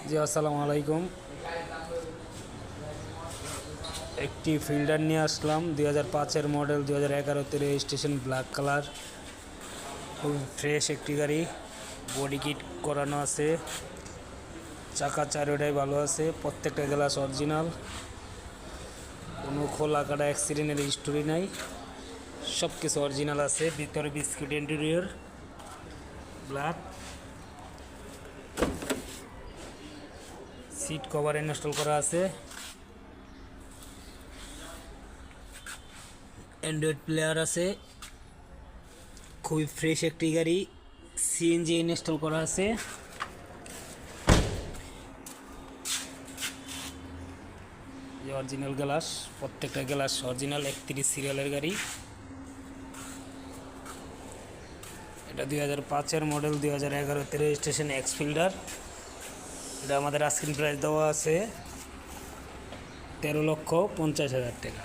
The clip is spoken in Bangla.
জি আসসালামু আলাইকুম। একটি ফিল্ডার নিয়ে আসলাম 2005-এর মডেল, 2011-তে রেজিস্ট্রেশন, ব্ল্যাক কালার, খুব ফ্রেশ একটি গাড়ি। বডি কিট করানো আছে, চাকা চারোটাই ভালো আছে, প্রত্যেকটা গ্লাস অরিজিনাল, কোনো খোলা কাটা অ্যাক্সিডেন্টের হিস্টোরি নাই, সব কিছু অরিজিনাল আছে। ভিতরে biscuit interior, black seat cover install করা আছে, অ্যান্ড্রয়েড প্লেয়ার আছে, খুবই ফ্রেশ একটি গাড়ি। সিএনজি ইনস্টল করা আছে, অরিজিনাল গ্লাস, প্রত্যেকটা গ্লাস অরিজিনাল। 31 সিরিয়ালের গাড়ি। এটা 2005-এর মডেল, 2011-তে রেজিস্ট্রেশন, এক্স ফিল্ডার। এটা আমাদের আস্কিং প্রাইস দেওয়া আছে 13,50,000 টাকা।